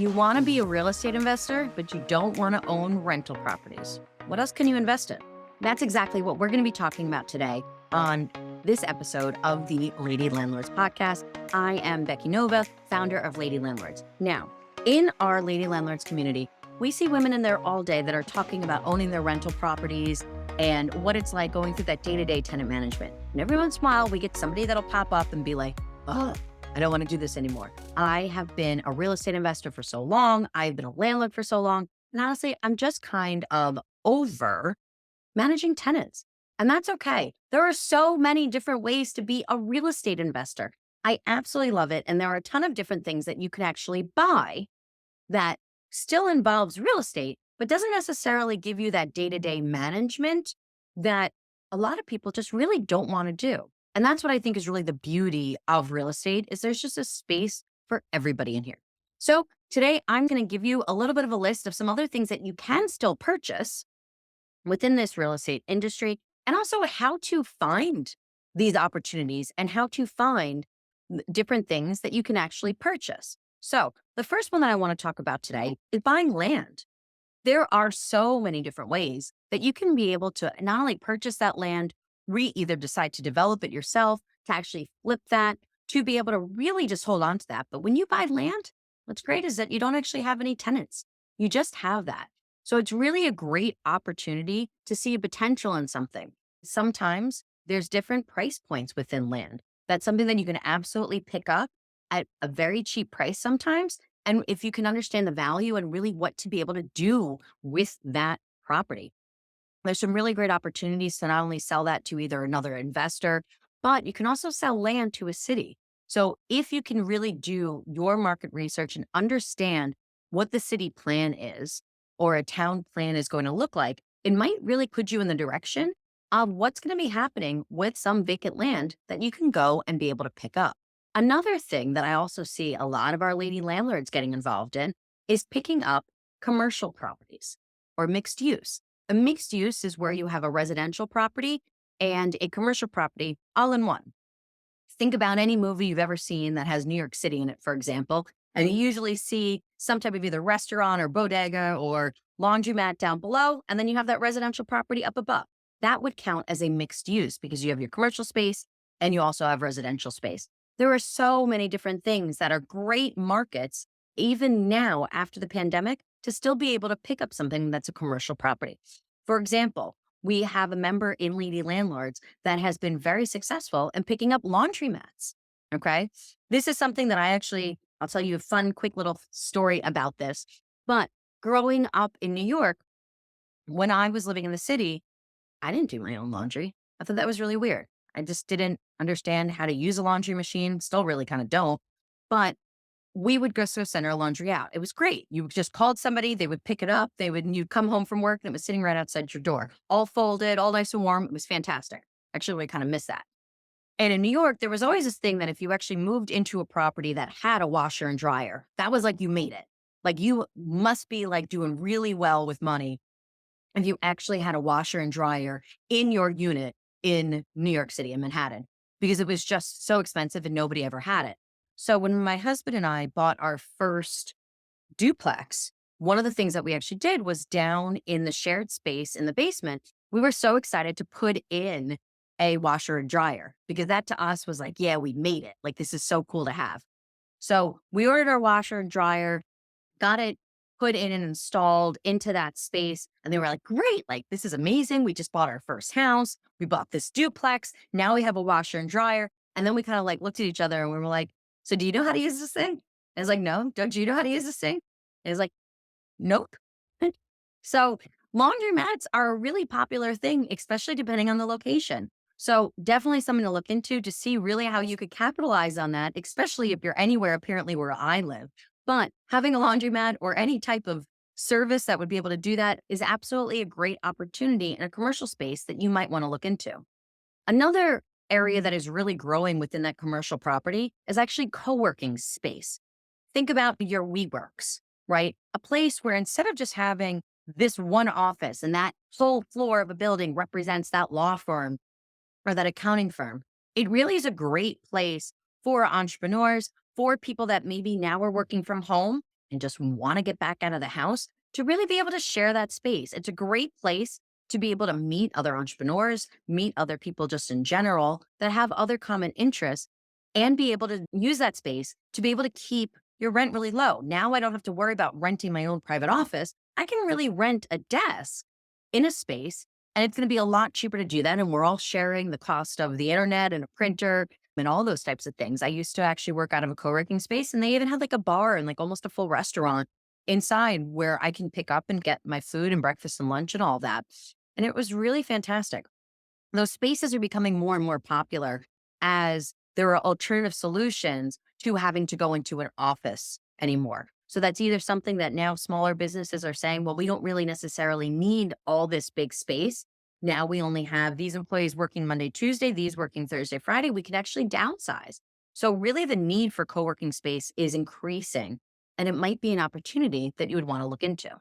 You want to be a real estate investor, but you don't want to own rental properties. What else can you invest in? That's exactly what we're going to be talking about today on this episode of the Lady Landlords Podcast. I am Becky Nova, founder of Lady Landlords. Now, in our Lady Landlords community, we see women in there all day that are talking about owning their rental properties and what it's like going through that day-to-day tenant management. And every once in a while, we get somebody that'll pop up and be like, oh, I don't want to do this anymore. I have been a real estate investor for so long. I've been a landlord for so long. And honestly, I'm just kind of over managing tenants. And that's okay. There are so many different ways to be a real estate investor. I absolutely love it. And there are a ton of different things that you can actually buy that still involves real estate, but doesn't necessarily give you that day-to-day management that a lot of people just really don't want to do. And that's what I think is really the beauty of real estate is there's just a space for everybody in here. So today I'm going to give you a little bit of a list of some other things that you can still purchase within this real estate industry, and also how to find these opportunities and how to find different things that you can actually purchase. So the first one that I want to talk about today is buying land. There are so many different ways that you can be able to not only purchase that land, either decide to develop it yourself, to actually flip that, to be able to really just hold on to that. But when you buy land, what's great is that you don't actually have any tenants. You just have that. So it's really a great opportunity to see a potential in something. Sometimes there's different price points within land. That's something that you can absolutely pick up at a very cheap price sometimes. And if you can understand the value and really what to be able to do with that property. There's some really great opportunities to not only sell that to either another investor, but you can also sell land to a city. So if you can really do your market research and understand what the city plan is or a town plan is going to look like, it might really put you in the direction of what's going to be happening with some vacant land that you can go and be able to pick up. Another thing that I also see a lot of our lady landlords getting involved in is picking up commercial properties or mixed use. A mixed use is where you have a residential property and a commercial property all in one. Think about any movie you've ever seen that has New York City in it, for example, and you usually see some type of either restaurant or bodega or laundromat down below, and then you have that residential property up above. That would count as a mixed use because you have your commercial space and you also have residential space. There are so many different things that are great markets, even now after the pandemic, to still be able to pick up something that's a commercial property. For example, we have a member in Lady Landlords that has been very successful in picking up laundromats. Okay. This is something that I'll tell you a fun, quick little story about this. But growing up in New York, when I was living in the city, I didn't do my own laundry. I thought that was really weird. I just didn't understand how to use a laundry machine. Still really kind of don't. But we would go send our laundry out. It was great. You just called somebody, they would pick it up. You'd come home from work and it was sitting right outside your door, all folded, all nice and warm. It was fantastic. Actually, we kind of miss that. And in New York, there was always this thing that if you actually moved into a property that had a washer and dryer, that was like you made it. Like you must be like doing really well with money if you actually had a washer and dryer in your unit in New York City, in Manhattan, because it was just so expensive and nobody ever had it. So when my husband and I bought our first duplex, one of the things that we actually did was down in the shared space in the basement, we were so excited to put in a washer and dryer because that to us was like, yeah, we made it. Like, this is so cool to have. So we ordered our washer and dryer, got it put in and installed into that space. And they were like, great, like, this is amazing. We just bought our first house. We bought this duplex. Now we have a washer and dryer. And then we kind of like looked at each other and we were like, so do you know how to use this thing? And it's like, no, don't you know how to use this thing? And it's like, nope. So laundromats are a really popular thing, especially depending on the location. So definitely something to look into to see really how you could capitalize on that, especially if you're anywhere apparently where I live. But having a laundromat or any type of service that would be able to do that is absolutely a great opportunity in a commercial space that you might want to look into. Another area that is really growing within that commercial property is actually co-working space. Think about your WeWorks, right? A place where instead of just having this one office and that whole floor of a building represents that law firm or that accounting firm, it really is a great place for entrepreneurs, for people that maybe now are working from home and just want to get back out of the house to really be able to share that space. It's a great place to be able to meet other entrepreneurs, meet other people just in general that have other common interests, and be able to use that space to be able to keep your rent really low. Now I don't have to worry about renting my own private office. I can really rent a desk in a space, and it's going to be a lot cheaper to do that. And we're all sharing the cost of the internet and a printer and all those types of things. I used to actually work out of a co-working space, and they even had like a bar and like almost a full restaurant inside where I can pick up and get my food and breakfast and lunch and all that. And it was really fantastic. Those spaces are becoming more and more popular as there are alternative solutions to having to go into an office anymore. So that's either something that now smaller businesses are saying, well, we don't really necessarily need all this big space. Now we only have these employees working Monday, Tuesday, these working Thursday, Friday. We can actually downsize. So really the need for co-working space is increasing, and it might be an opportunity that you would want to look into.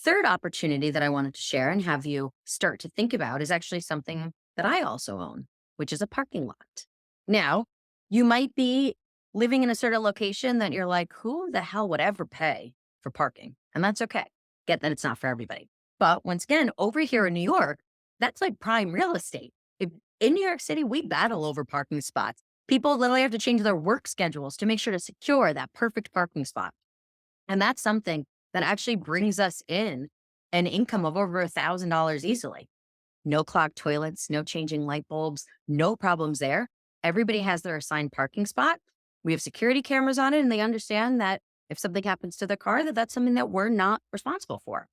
Third opportunity that I wanted to share and have you start to think about is actually something that I also own, which is a parking lot. Now, you might be living in a certain location that you're like, who the hell would ever pay for parking? And that's okay. Get that it's not for everybody. But once again, over here in New York, that's like prime real estate. In New York City, we battle over parking spots. People literally have to change their work schedules to make sure to secure that perfect parking spot. And that's something that actually brings us in an income of over $1,000 easily. No clogged toilets, no changing light bulbs, no problems there. Everybody has their assigned parking spot. We have security cameras on it, and they understand that if something happens to their car, that's something that we're not responsible for.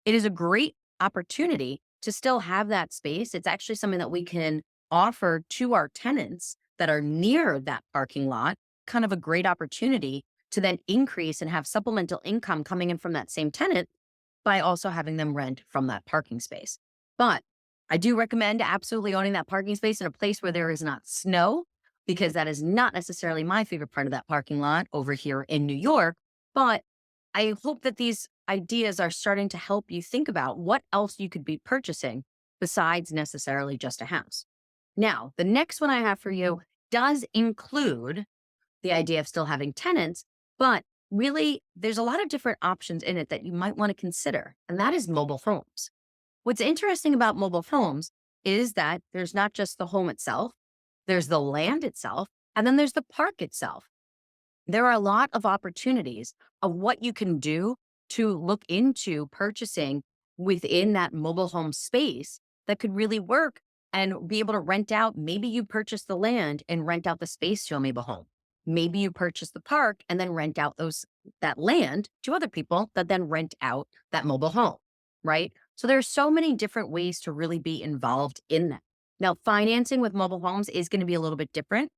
It is a great opportunity to still have that space. It's actually something that we can offer to our tenants that are near that parking lot, kind of a great opportunity to then increase and have supplemental income coming in from that same tenant by also having them rent from that parking space. But I do recommend absolutely owning that parking space in a place where there is not snow, because that is not necessarily my favorite part of that parking lot over here in New York. But I hope that these ideas are starting to help you think about what else you could be purchasing besides necessarily just a house. Now, the next one I have for you does include the idea of still having tenants, but really there's a lot of different options in it that you might want to consider, and that is mobile homes. What's interesting about mobile homes is that there's not just the home itself, there's the land itself, and then there's the park itself. There are a lot of opportunities of what you can do to look into purchasing within that mobile home space that could really work and be able to rent out. Maybe you purchase the land and rent out the space to a mobile home. Maybe you purchase the park and then rent out that land to other people that then rent out that mobile home, right? So there's so many different ways to really be involved in that. Now, financing with mobile homes is going to be a little bit different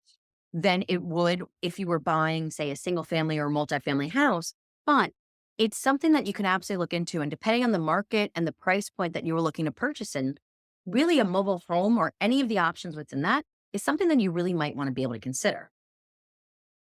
than it would if you were buying, say, a single family or multifamily house, but it's something that you can absolutely look into. And depending on the market and the price point that you were looking to purchase in, really a mobile home or any of the options within that is something that you really might want to be able to consider.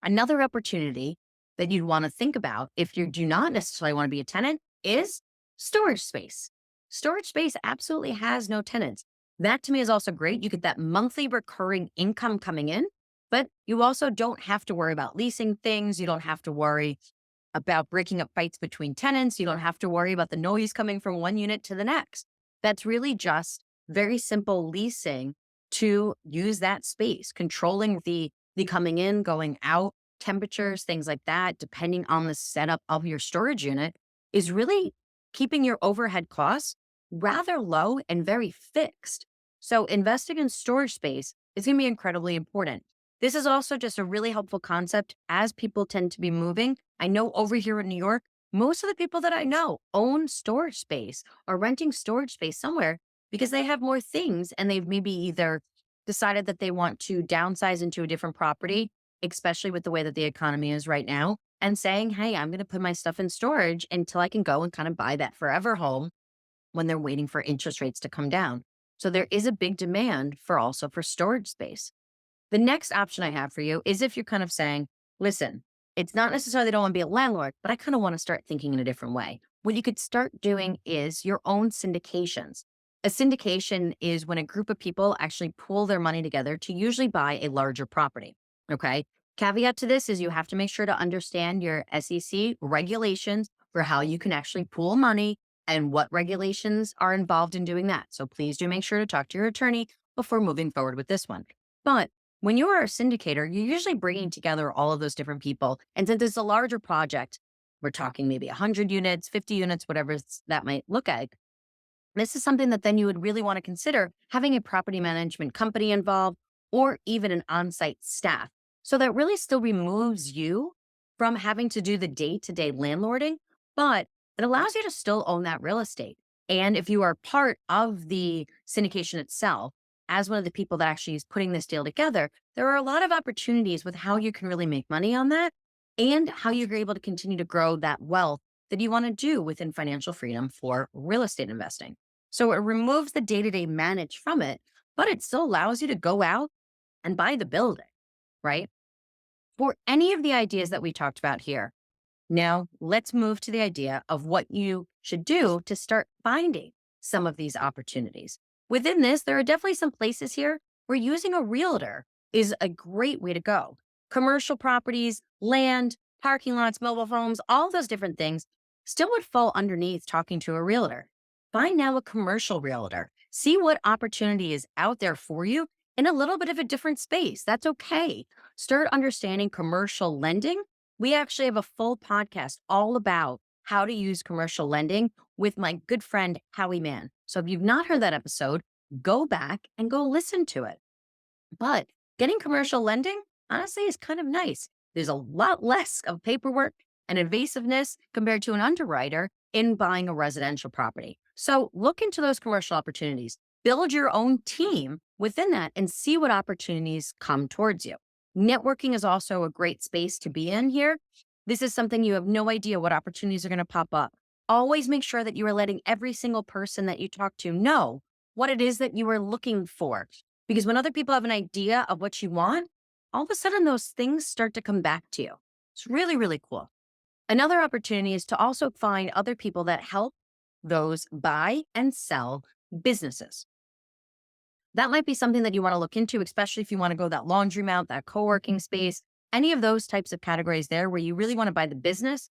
Another opportunity that you'd want to think about if you do not necessarily want to be a tenant is storage space. Storage space absolutely has no tenants. That to me is also great. You get that monthly recurring income coming in, but you also don't have to worry about leasing things. You don't have to worry about breaking up fights between tenants. You don't have to worry about the noise coming from one unit to the next. That's really just very simple leasing to use that space, controlling the coming in, going out, temperatures, things like that, depending on the setup of your storage unit, is really keeping your overhead costs rather low and very fixed. So investing in storage space is going to be incredibly important. This is also just a really helpful concept as people tend to be moving. I know over here in New York, most of the people that I know own storage space or renting storage space somewhere because they have more things and they've maybe either decided that they want to downsize into a different property, especially with the way that the economy is right now, and saying, hey, I'm going to put my stuff in storage until I can go and kind of buy that forever home when they're waiting for interest rates to come down. So there is a big demand for storage space. The next option I have for you is if you're kind of saying, listen, it's not necessarily that I don't want to be a landlord, but I kind of want to start thinking in a different way. What you could start doing is your own syndications. A syndication is when a group of people actually pool their money together to usually buy a larger property. Okay. Caveat to this is you have to make sure to understand your SEC regulations for how you can actually pool money and what regulations are involved in doing that. So please do make sure to talk to your attorney before moving forward with this one. But when you are a syndicator, you're usually bringing together all of those different people. And since it's a larger project, we're talking maybe 100 units, 50 units, whatever that might look like. This is something that then you would really want to consider having a property management company involved or even an on-site staff. So that really still removes you from having to do the day-to-day landlording, but it allows you to still own that real estate. And if you are part of the syndication itself, as one of the people that actually is putting this deal together, there are a lot of opportunities with how you can really make money on that and how you're able to continue to grow that wealth that you want to do within financial freedom for real estate investing. So it removes the day-to-day manage from it, but it still allows you to go out and buy the building, right? For any of the ideas that we talked about here, now let's move to the idea of what you should do to start finding some of these opportunities. Within this, there are definitely some places here where using a realtor is a great way to go. Commercial properties, land, parking lots, mobile homes, all those different things still would fall underneath talking to a realtor. Find now a commercial realtor. See what opportunity is out there for you in a little bit of a different space. That's okay. Start understanding commercial lending. We actually have a full podcast all about how to use commercial lending with my good friend, Howie Mann. So if you've not heard that episode, go back and go listen to it. But getting commercial lending, honestly, is kind of nice. There's a lot less of paperwork and invasiveness compared to an underwriter in buying a residential property. So look into those commercial opportunities. Build your own team within that and see what opportunities come towards you. Networking is also a great space to be in here. This is something you have no idea what opportunities are going to pop up. Always make sure that you are letting every single person that you talk to know what it is that you are looking for. Because when other people have an idea of what you want, all of a sudden those things start to come back to you. It's really, really cool. Another opportunity is to also find other people that help those buy and sell businesses. That might be something that you want to look into, especially if you want to go that laundromat, that co-working space, any of those types of categories there where you really want to buy the business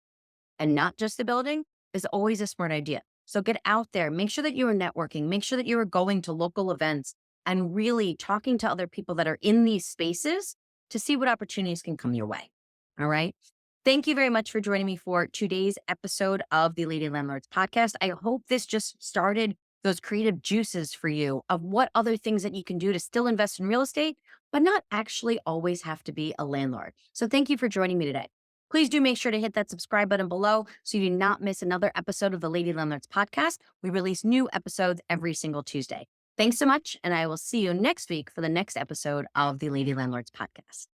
and not just the building is always a smart idea. So get out there, make sure that you are networking, make sure that you are going to local events and really talking to other people that are in these spaces to see what opportunities can come your way. All right. Thank you very much for joining me for today's episode of the Lady Landlords Podcast. I hope this just started those creative juices for you of what other things that you can do to still invest in real estate, but not actually always have to be a landlord. So thank you for joining me today. Please do make sure to hit that subscribe button below so you do not miss another episode of the Lady Landlords Podcast. We release new episodes every single Tuesday. Thanks so much, and I will see you next week for the next episode of the Lady Landlords Podcast.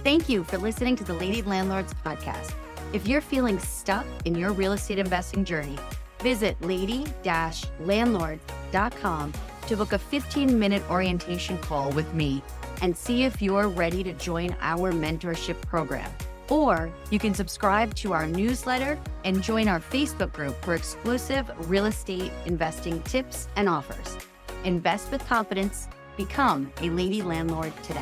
Thank you for listening to the Lady Landlords Podcast. If you're feeling stuck in your real estate investing journey, visit lady-landlords.com to book a 15-minute orientation call with me and see if you're ready to join our mentorship program. Or you can subscribe to our newsletter and join our Facebook group for exclusive real estate investing tips and offers. Invest with confidence. Become a Lady Landlord today.